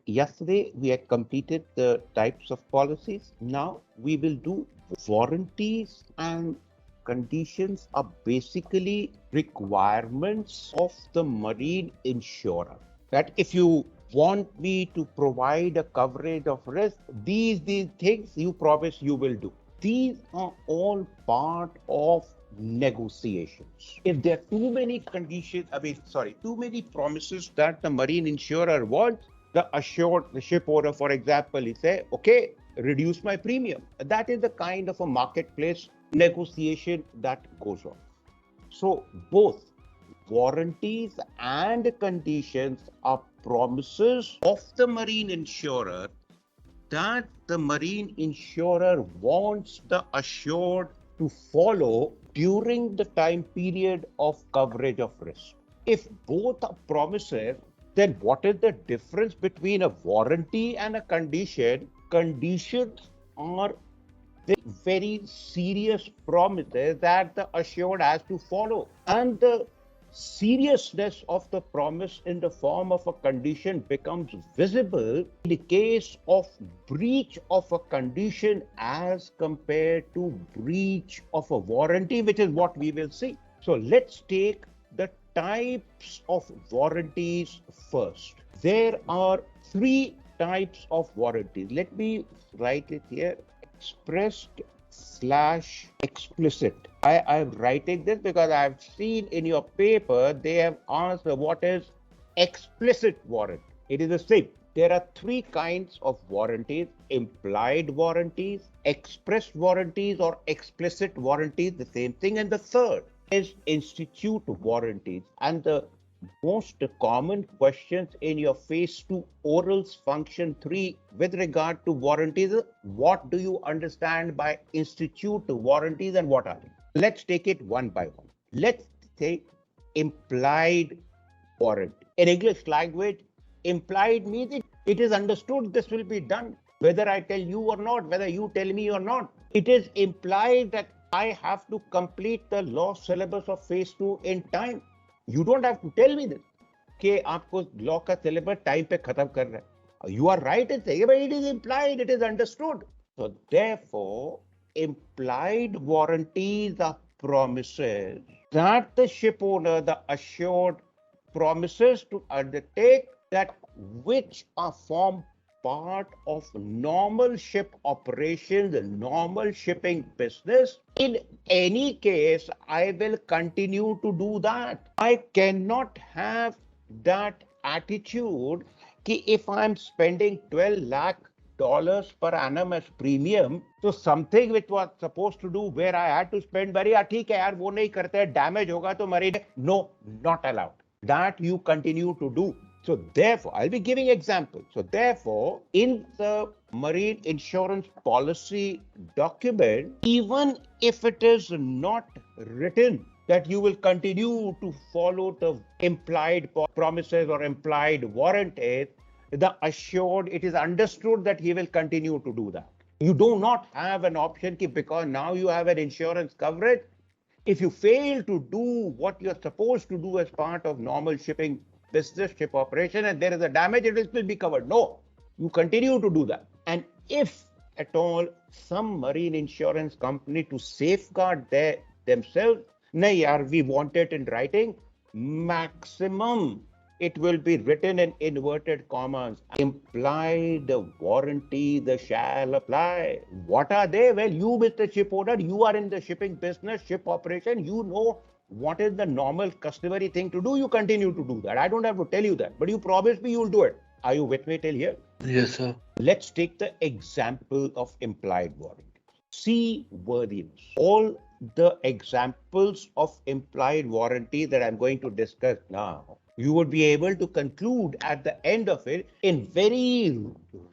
yesterday we had completed the types of policies. Now we will do warranties, and conditions are basically requirements of the marine insurer. That if you want me to provide a coverage of risk, these things you promise you will do. These are all part of negotiations. If there are too many too many promises that the marine insurer wants, the ship owner, for example, he say, okay, reduce my premium. That is the kind of a marketplace negotiation that goes on. So both warranties and conditions are promises of the marine insurer that the marine insurer wants the assured to follow during the time period of coverage of risk. If both are promises, then what is the difference between a warranty and a condition? Conditions are very serious promises that the assured has to follow. And the seriousness of the promise in the form of a condition becomes visible in the case of breach of a condition as compared to breach of a warranty, which is what we will see. So let's take the types of warranties first. There are three types of warranties. Let me write it here. Expressed / explicit. I'm writing this because I've seen in your paper they have asked what is explicit warranty. It is the same. There are three kinds of warranties: implied warranties, expressed warranties, or explicit warranties, the same thing. And the third is institute warranties. And the most common questions in your phase 2 orals function 3 with regard to warranties: what do you understand by institute warranties and what are they? Let's take it one by one. Let's take implied warranty. In English language, implied means it is understood this will be done, whether I tell you or not, whether you tell me or not. It is implied that I have to complete the law syllabus of phase 2 in time. You don't have to tell me this कि आपको law का syllabus time पे खत्म करना है. You are right in saying, but it is implied, it is understood. So therefore, implied warranties are promises that the ship owner, the assured, promises to undertake that which are form part of normal ship operations, normal shipping business. In any case, I will continue to do that. I cannot have that attitude कि if I'm spending 12 lakh dollars per annum as premium, so something which was supposed to do where I had to spend very, ठीक है यार वो नहीं करते, damage होगा तो मरी. No, not allowed. That you continue to do. So therefore, I'll be giving examples. So therefore, in the marine insurance policy document, even if it is not written that you will continue to follow the implied promises or implied warranties, the assured, it is understood that he will continue to do that. You do not have an option because now you have an insurance coverage. If you fail to do what you're supposed to do as part of normal shipping business, ship operation, and there is a damage, it will still be covered. No, you continue to do that. And if at all some marine insurance company to safeguard themselves, nahi yaar, we want it in writing, maximum it will be written in inverted commas. Implied warranty, the shall apply. What are they? Well, you, Mr. Ship Owner, you are in the shipping business, ship operation, you know what is the normal customary thing to do. You continue to do that. I don't have to tell you that, but you promise me you will do it. Are you with me till here? Yes, sir. Let's take the example of implied warranty. Seaworthiness. All the examples of implied warranty that I'm going to discuss now, you would be able to conclude at the end of it in very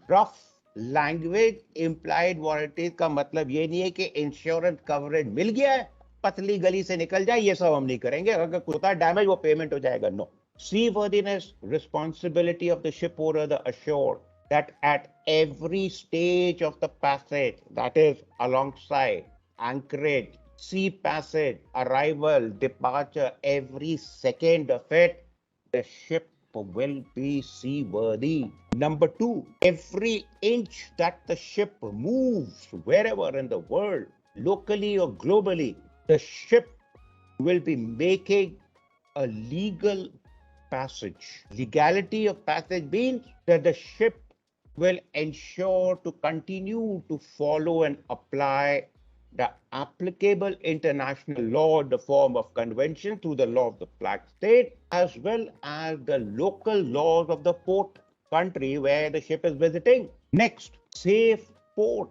rough language. Implied warranties का मतलब ये नहीं है कि insurance coverage मिल गया है, पतली गली से निकल जाए, ये सब हम नहीं करेंगे. अगर कुछ होता है डैमेज, वो पेमेंट हो जाएगा. No. Seaworthiness, responsibility of the ship owner, the assured, that at every stage of the passage, that is alongside, anchorage, sea passage, arrival, departure, every second of it, the ship will be seaworthy. Number two, every inch that the ship moves wherever in the world, locally or globally, the ship will be making a legal passage. Legality of passage means that the ship will ensure to continue to follow and apply the applicable international law in the form of convention through the law of the flag state, as well as the local laws of the port country where the ship is visiting. Next, safe port.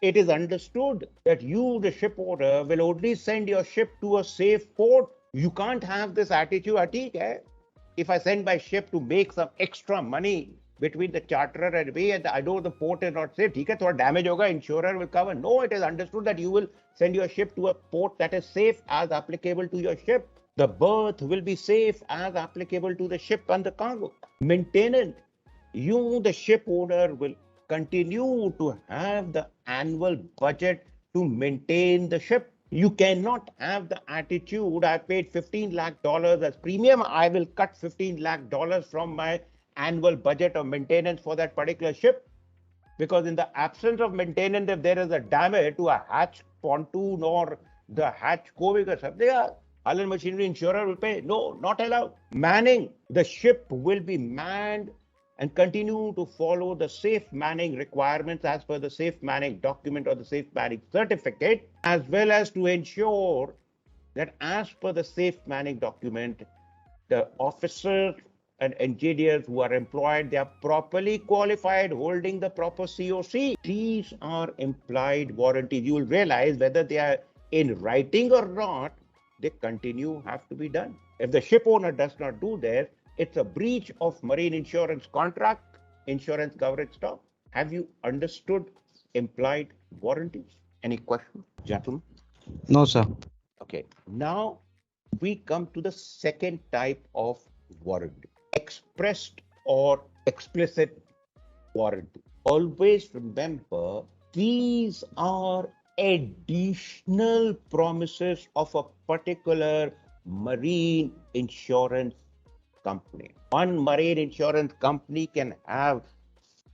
It is understood that you, the ship owner, will only send your ship to a safe port. You can't have this attitude, "Okay, if I send my ship to make some extra money between the charterer and me, and I know the port is not safe, ठीक है, थोड़ा damage होगा, insurer will cover." No, it is understood that you will send your ship to a port that is safe as applicable to your ship. The berth will be safe as applicable to the ship and the cargo. Maintenance. You, the ship owner, will continue to have the annual budget to maintain the ship. You cannot have the attitude, "I paid $15 lakh as premium, I will cut $15 lakh from my annual budget of maintenance for that particular ship." Because in the absence of maintenance, if there is a damage to a hatch pontoon or the hatch coving or something, hull and machinery insurer will pay. No, not allowed. Manning. The ship will be manned and continue to follow the safe manning requirements as per the safe manning document or the safe manning certificate, as well as to ensure that as per the safe manning document, the officers and engineers who are employed, they are properly qualified, holding the proper COC. These are implied warranties. You will realize whether they are in writing or not, they have to be done. If the ship owner does not do this, it's a breach of marine insurance contract, insurance coverage stop. Have you understood implied warranties? Any questions, gentlemen? No, sir. Okay, now we come to the second type of warranty, expressed or explicit warranty. Always remember, these are additional promises of a particular marine insurance company. One marine insurance company can have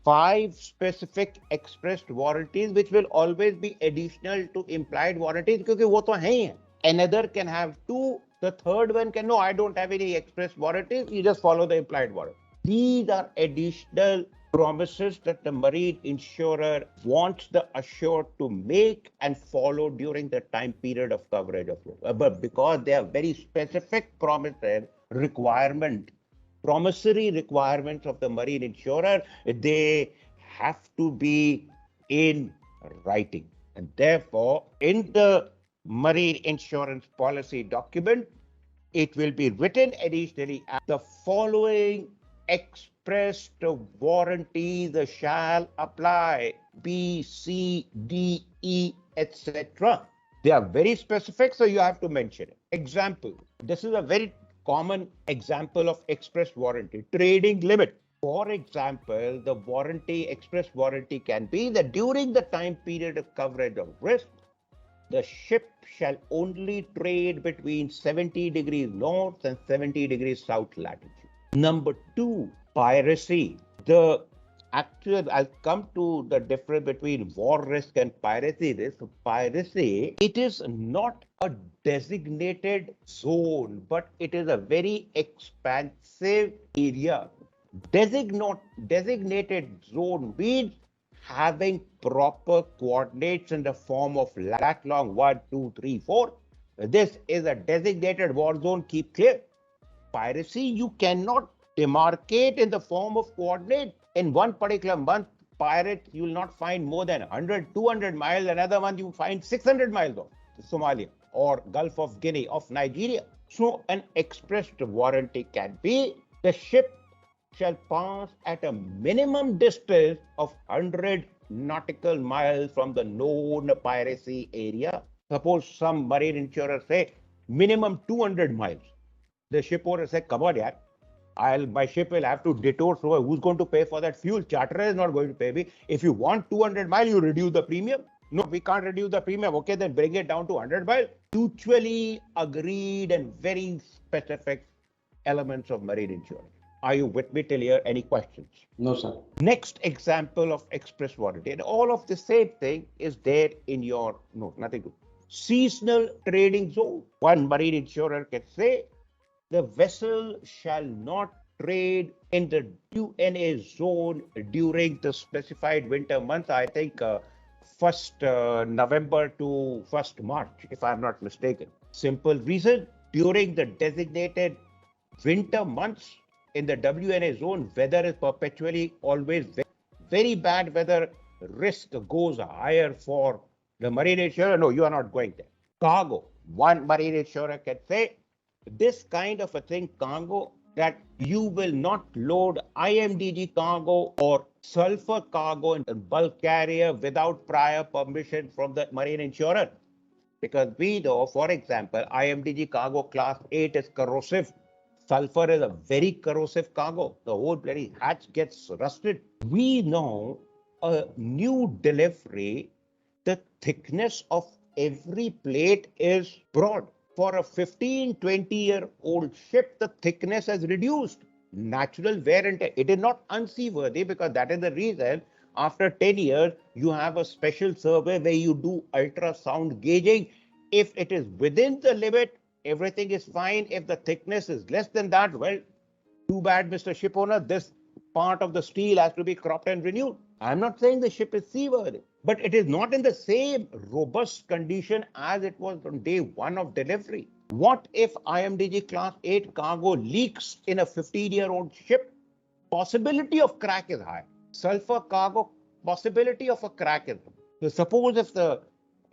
5 specific expressed warranties, which will always be additional to implied warranties, because वो तो हैं ही हैं. Another can have 2, the third one can, "No, I don't have any express warranties, you just follow the implied warranty." These are additional promises that the marine insurer wants the assured to make and follow during the time period of coverage of loss. But because they are very specific promises, promissory requirements of the marine insurer, they have to be in writing. And therefore, in the marine insurance policy document, it will be written additionally as the following expressed warranties shall apply: B, C, D, E, etc. They are very specific, so you have to mention it. Example, this is a very common example of express warranty: trading limit. For example, the express warranty can be that during the time period of coverage of risk, the ship shall only trade between 70 degrees north and 70 degrees south latitude. Number two, piracy. I'll come to the difference between war risk and piracy risk. Piracy, it is not a designated zone, but it is a very expansive area. Designated zone means having proper coordinates in the form of lat long 1, 2, 3, 4. This is a designated war zone, keep clear. Piracy, you cannot demarcate in the form of coordinate. In one particular month, pirates, you will not find more than 100, 200 miles. Another month, you find 600 miles of Somalia or Gulf of Guinea, of Nigeria. So an expressed warranty can be the ship shall pass at a minimum distance of 100 nautical miles from the known piracy area. Suppose some marine insurer say minimum 200 miles. The ship owner say, "Come on, yaar, my ship will have to detour. So who's going to pay for that fuel? Charterer is not going to pay me. If you want 200 miles, you reduce the premium." "No, we can't reduce the premium." "Okay, then bring it down to 100 miles. Mutually agreed and very specific elements of marine insurance. Are you with me till here? Any questions? No, sir. Next example of express warranty, and all of the same thing is there in your note, nothing to. Seasonal trading zone. One marine insurer can say the vessel shall not trade in the WNA zone during the specified winter months. I think 1st November to 1st March, if I'm not mistaken. Simple reason, during the designated winter months in the WNA zone, weather is perpetually always very bad weather. Risk goes higher for the marine insurer. No, you are not going there. Cargo. One marine insurer can say this kind of a thing, cargo, that you will not load IMDG cargo or sulfur cargo in bulk carrier without prior permission from the marine insurer. Because we know, for example, IMDG cargo class 8 is corrosive. Sulfur is a very corrosive cargo. The whole bloody hatch gets rusted. We know a new delivery, the thickness of every plate is broad. For a 15, 20-year-old ship, the thickness has reduced. Natural wear and tear. It is not unseaworthy because that is the reason after 10 years, you have a special survey where you do ultrasound gauging. If it is within the limit, everything is fine. If the thickness is less than that, well, too bad, Mr. Shipowner. This part of the steel has to be cropped and renewed. I'm not saying the ship is seaworthy, but it is not in the same robust condition as it was on day one of delivery. What if IMDG Class 8 cargo leaks in a 15-year-old ship? Possibility of crack is high. Sulfur cargo, possibility of a crack is high. So suppose if the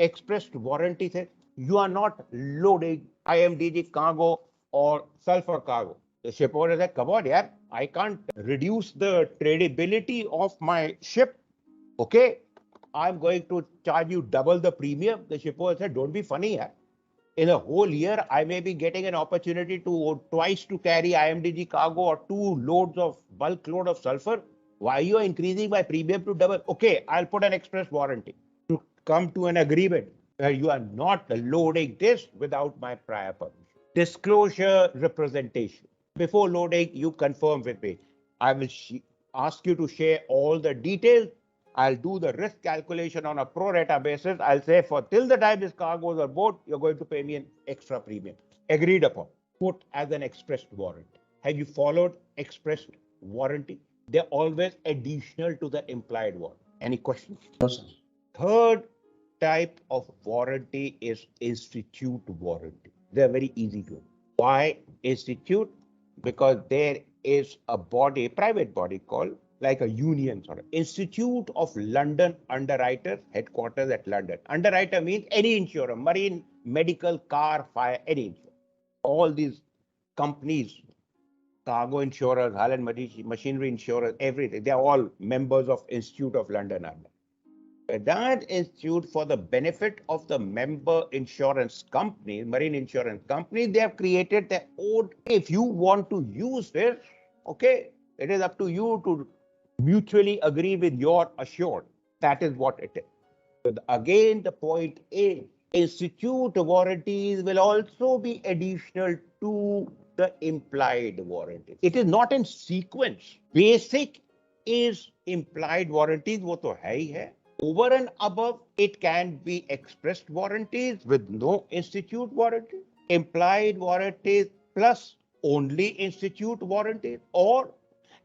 expressed warranty says you are not loading IMDG cargo or sulfur cargo. The ship owner said, come on, yeah, I can't reduce the tradability of my ship. Okay, I'm going to charge you double the premium. The ship owner said, don't be funny, yeah. In a whole year, I may be getting an opportunity to twice to carry IMDG cargo or 2 loads of bulk load of sulfur. Why are you increasing my premium to double? Okay, I'll put an express warranty to come to an agreement where you are not loading this without my prior permission. Disclosure representation. Before loading, you confirm with me. I will ask you to share all the details. I'll do the risk calculation on a pro rata basis. I'll say for till the time this car goes on board, you're going to pay me an extra premium. Agreed upon. Put as an expressed warranty. Have you followed expressed warranty? They're always additional to the implied warranty. Any questions? No, sir. Third type of warranty is institute warranty. They're very easy to. Why institute? Because there is a body, a private body called like a union sort of Institute of London Underwriters, headquarters at London. Underwriter means any insurer, marine, medical, car, fire, any insurer. All these companies, cargo insurers, hull and machinery insurers, everything, they are all members of Institute of London Underwriters. That institute, for the benefit of the member insurance companies, marine insurance companies, they have created their own. If you want to use this, okay, it is up to you to mutually agree with your assured. That is what it is. So again, the point is, institute warranties will also be additional to the implied warranty. It is not in sequence. Basic is implied warranties, वो तो है ही है. Over and above, it can be expressed warranties with no institute warranty, implied warranties plus only institute warranties, or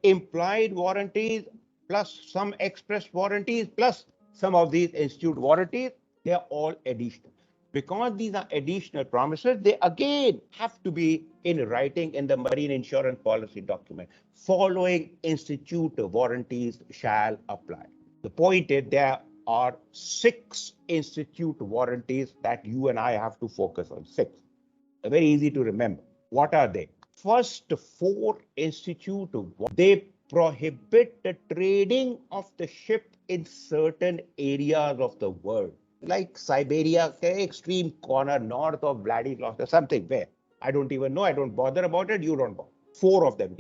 implied warranties plus some express warranties plus some of these institute warranties. They are all additional. Because these are additional promises, they again have to be in writing in the marine insurance policy document. Following institute warranties shall apply. The point is there are 6 institute warranties that you and I have to focus on. 6. Very easy to remember. What are they? First 4 institute, they prohibit the trading of the ship in certain areas of the world, like Siberia, extreme corner north of Vladivostok, something where I don't even know, I don't bother about it, you don't bother. 4 of them,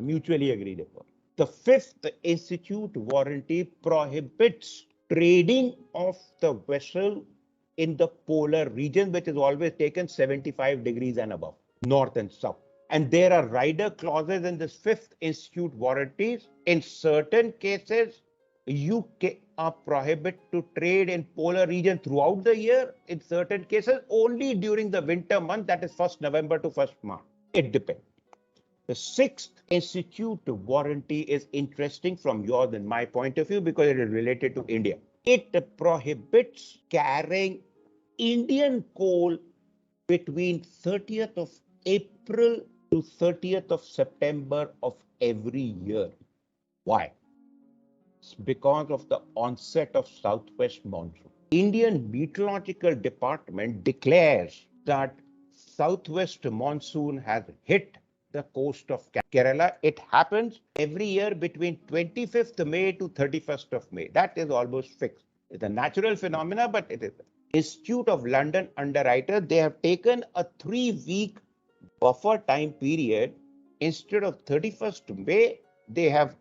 mutually agreed upon. The 5th institute warranty prohibits trading of the vessel in the polar region, which is always taken 75 degrees and above, north and south. And there are rider clauses in this fifth institute warranties. In certain cases, you are prohibited to trade in polar region throughout the year. In certain cases, only during the winter month, that is 1st November to 1st March. It depends. The sixth institute warranty is interesting from yours and my point of view because it is related to India. It prohibits carrying Indian coal between 30th of April to 30th of September of every year. Why? It's because of the onset of southwest monsoon. Indian Meteorological Department declares that southwest monsoon has hit the coast of Kerala. It happens every year between 25th May to 31st of May. That is almost fixed. It's a natural phenomena, but it is. Institute of London underwriter, they have taken a 3-week buffer time period. Instead of 31st May, they have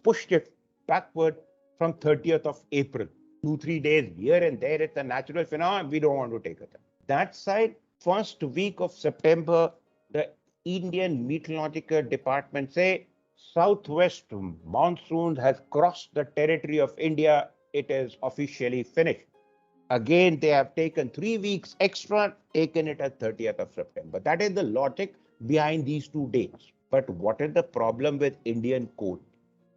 pushed it backward from 30th of April. 2-3 days here and there, it's a natural phenomenon. We don't want to take it. That side, first week of September, the Indian Meteorological Department say southwest monsoon has crossed the territory of India. It is officially finished. Again, they have taken 3 weeks extra, taken it at 30th of September. That is the logic behind these 2 dates. But what is the problem with Indian coal?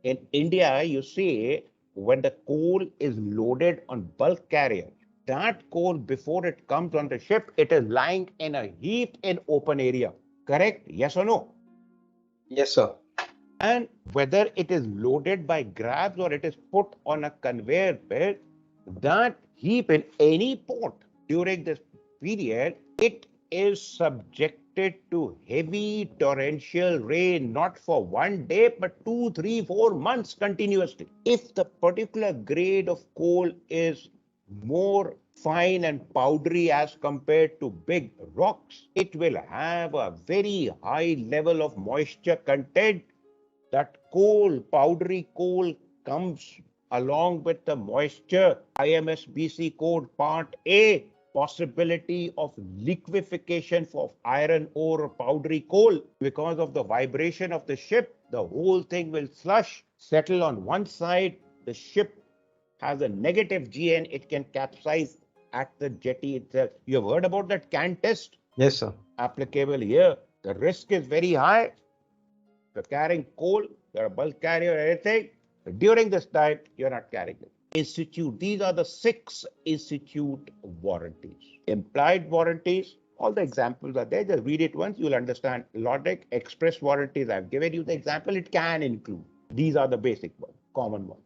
In India, you see, when the coal is loaded on bulk carrier, that coal, before it comes on the ship, it is lying in a heap in open area. Correct? Yes or no? Yes, sir. And whether it is loaded by grabs or it is put on a conveyor belt, that heap in any port during this period, it is subjected to heavy torrential rain, not for 1 day, but 2, 3, 4 months continuously. If the particular grade of coal is more fine and powdery as compared to big rocks, it will have a very high level of moisture content. That coal, powdery coal, comes along with the moisture. IMSBC code part A, possibility of liquefaction of iron ore or powdery coal. Because of the vibration of the ship, the whole thing will slush, settle on one side. The ship has a negative GN, it can capsize at the jetty itself. You have heard about that CAN test? Yes, sir. Applicable here. The risk is very high. You're carrying coal, you're a bulk carrier, anything. But during this time, you're not carrying it. Institute, these are the 6 institute warranties. Implied warranties, all the examples are there. Just read it once, you'll understand logic. Express warranties, I've given you the example, it can include. These are the basic ones, common ones.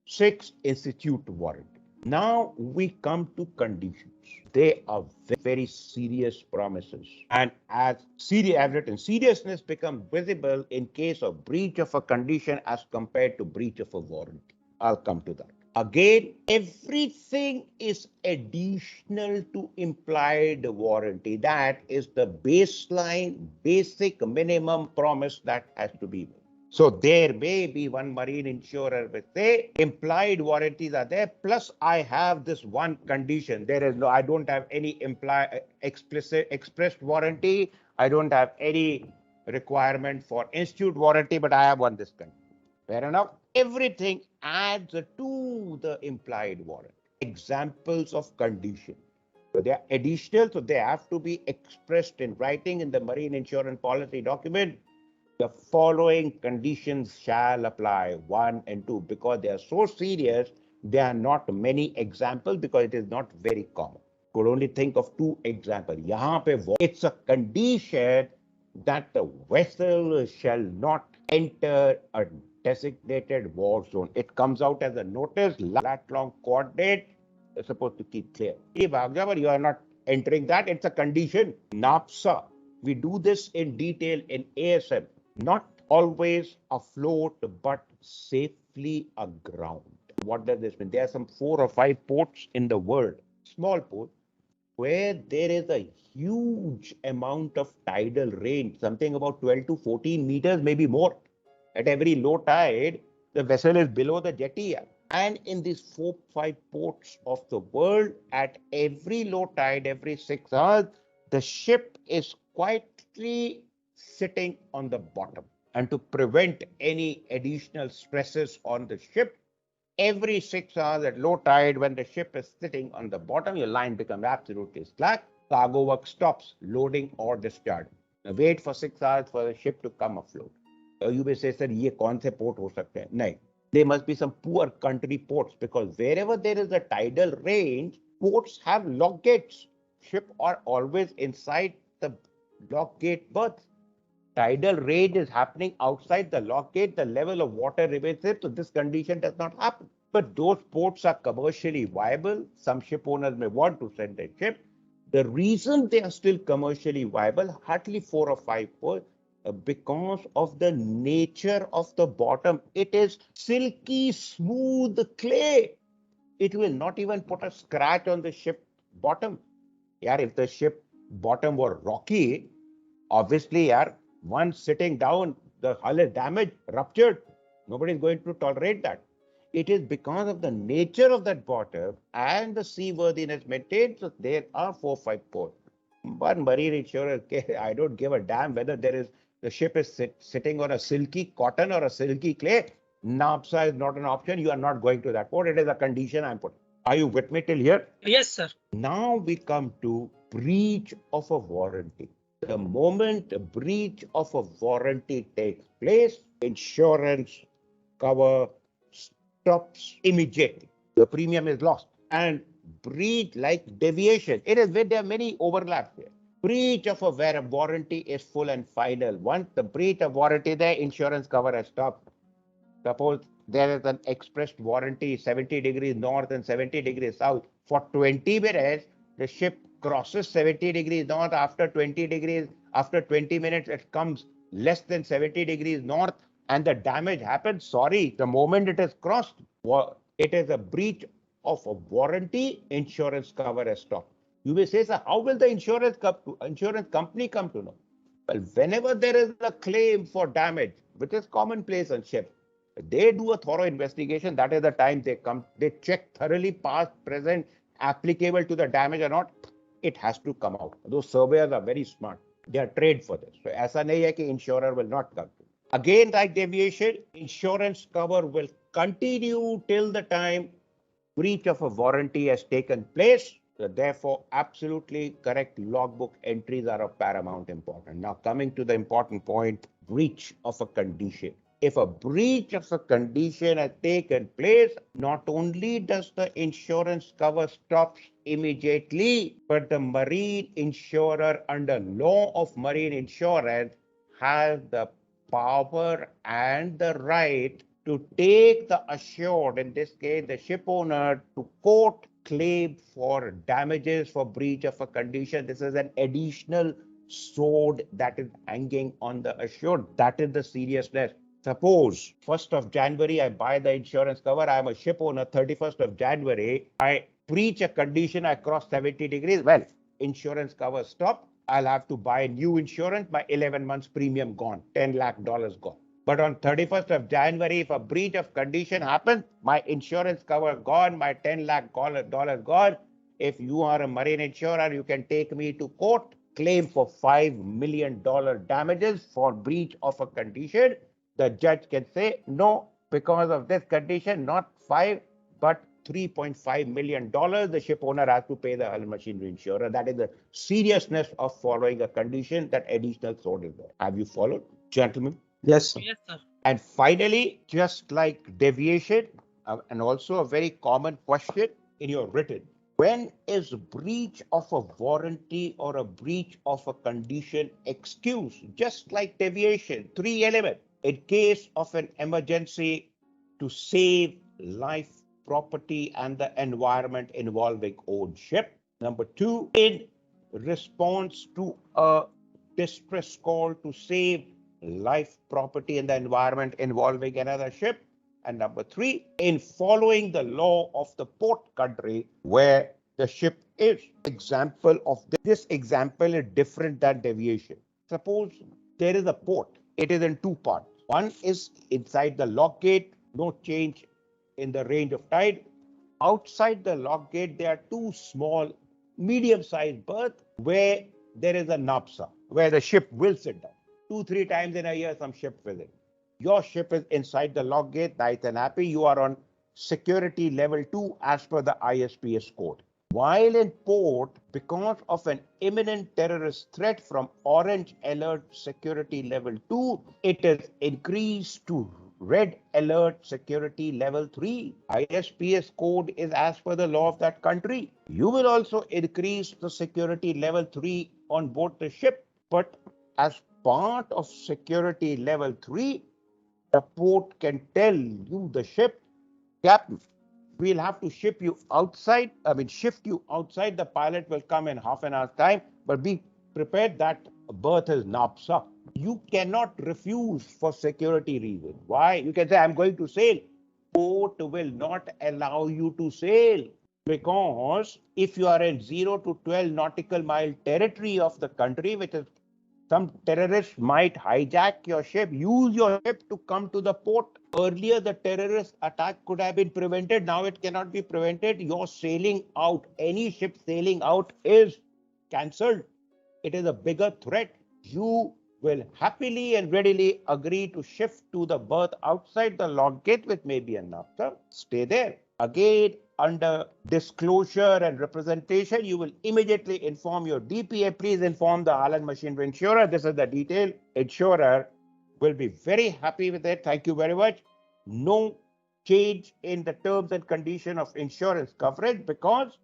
6 institute warranty. Now we come to conditions. They are very serious promises. And as written, seriousness becomes visible in case of breach of a condition as compared to breach of a warranty. I'll come to that. Again, everything is additional to implied warranty. That is the baseline, basic minimum promise that has to be made. So there may be one marine insurer will say implied warranties are there, plus I have this one condition. There is no, I don't have any expressed warranty. I don't have any requirement for institute warranty, but I have one this condition. Fair enough. Everything adds to the implied warranty. Examples of condition. So they are additional, so they have to be expressed in writing in the marine insurance policy document. The following conditions shall apply, 1 and 2, because they are so serious, there are not many examples because it is not very common. Could only think of 2 examples. It's a condition that the vessel shall not enter a designated war zone. It comes out as a notice, lat long coordinate. It's supposed to keep clear. You are not entering that. It's a condition. NAPSA. We do this in detail in ASM. Not always afloat, but safely aground. What does this mean? There are some 4 or 5 ports in the world, small ports, where there is a huge amount of tidal rain, something about 12 to 14 meters, maybe more. At every low tide, the vessel is below the jetty. And in these 4, 5 ports of the world, at every low tide, every 6 hours, the ship is quietly sitting on the bottom. And to prevent any additional stresses on the ship, every 6 hours at low tide, when the ship is sitting on the bottom, your line becomes absolutely slack. Cargo work stops, loading or discharge. Now wait for 6 hours for the ship to come afloat. You may say, sir, ये कौन से port हो सकते हैं? नहीं. There must be some poor country ports, because wherever there is a tidal range, ports have lock gates. Ships are always inside the lock gate berths. Tidal range is happening outside the lock gate, the level of water remains there, so this condition does not happen. But those ports are commercially viable. Some ship owners may want to send their ship. The reason they are still commercially viable, hardly 4 or 5 ports, because of the nature of the bottom. It is silky, smooth clay. It will not even put a scratch on the ship bottom. Yeah, if the ship bottom were rocky, obviously, once sitting down, the hull is damaged, ruptured. Nobody is going to tolerate that. It is because of the nature of that bottom and the seaworthiness maintained. So there are 4, 5 ports. One marine insurer, I don't give a damn whether the ship is sitting on a silky cotton or a silky clay. NAPSA is not an option. You are not going to that port. It is a condition I'm putting. Are you with me till here? Yes, sir. Now we come to breach of a warranty. The moment a breach of a warranty takes place, insurance cover stops immediately. The premium is lost. And breach, like deviation, there are many overlaps here. Breach of a warranty is full and final. Once the breach of warranty there, insurance cover has stopped. Suppose there is an expressed warranty 70 degrees north and 70 degrees south. For 20 minutes, the ship crosses 70 degrees north. After 20 minutes, it comes less than 70 degrees north and the damage happens. Sorry, the moment it is crossed, it is a breach of a warranty, insurance cover has stopped. You may say, sir, how will the insurance company come to know? Well, whenever there is a claim for damage, which is commonplace on ships, they do a thorough investigation. That is the time they check thoroughly past, present, applicable to the damage or not. It has to come out. Those surveyors are very smart. They are trained for this. So ऐसा नहीं है कि insurer will not come. Again, like deviation, insurance cover will continue till the time breach of a warranty has taken place. So therefore, absolutely correct logbook entries are of paramount importance. Now, coming to the important point, breach of a condition. If a breach of a condition has taken place, not only does the insurance cover stop immediately, but the marine insurer under law of marine insurance has the power and the right to take the assured, in this case, the ship owner, to court claim for damages for breach of a condition. This is an additional sword that is hanging on the assured. That is the seriousness. Suppose 1st of January, I buy the insurance cover. I am a ship owner. 31st of January, I breach a condition. I cross 70 degrees. Well, insurance cover stop. I'll have to buy new insurance. My 11 months premium gone. $10 lakh gone. But on 31st of January, if a breach of condition happens, my insurance cover gone, my $10 lakh gone. If you are a marine insurer, you can take me to court, claim for $5 million damages for breach of a condition. The judge can say, no, because of this condition, not 5, but $3.5 million. The ship owner has to pay the hull machinery insurer. That is the seriousness of following a condition. That additional sword is there. Have you followed, gentlemen? Yes, sir. Yes, sir. And finally, just like deviation, and also a very common question in your written, when is breach of a warranty or a breach of a condition excused? Just like deviation, 3 elements. In case of an emergency to save life, property, and the environment involving own ship. Number 2, in response to a distress call to save life, property, and the environment involving another ship. And number 3, in following the law of the port country where the ship is. Example of this example is different than deviation. Suppose there is a port. It is in 2 parts. One is inside the lock gate, no change in the range of tide. Outside the lock gate, there are 2 small, medium-sized berths where there is a napsa, where the ship will sit down. 2-3 times in a year some ship visit. Your ship is inside the lock gate, nice and happy. You are on security level 2 as per the ISPS code. While in port, because of an imminent terrorist threat from Orange Alert Security Level 2, it is increased to Red Alert Security Level 3. ISPS code is as per the law of that country. You will also increase the security level 3 on board the ship, but as part of security level 3, the port can tell you, the ship, Captain, we'll have to shift you outside. The pilot will come in half an hour's time, but be prepared that berth is NAPSA. You cannot refuse for security reasons. Why? You can say, I'm going to sail. Port will not allow you to sail, because if you are in 0 to 12 nautical mile territory of the country, which is, some terrorists might hijack your ship, use your ship to come to the port. Earlier, the terrorist attack could have been prevented. Now it cannot be prevented. Your sailing out, any ship sailing out is cancelled. It is a bigger threat. You will happily and readily agree to shift to the berth outside the lock gate, which may be a NAFTA. Stay there. Again, under disclosure and representation, you will immediately inform your DPA. Please inform the Island Machinery Insurer. This is the detail. Insurer will be very happy with it. Thank you very much. No change in the terms and condition of insurance coverage, because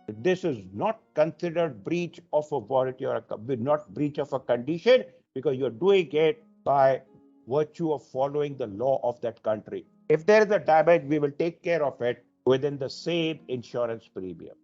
this is not considered breach of a warranty or not breach of a condition, because you're doing it by virtue of following the law of that country. If there is a damage, we will take care of it within the same insurance premium.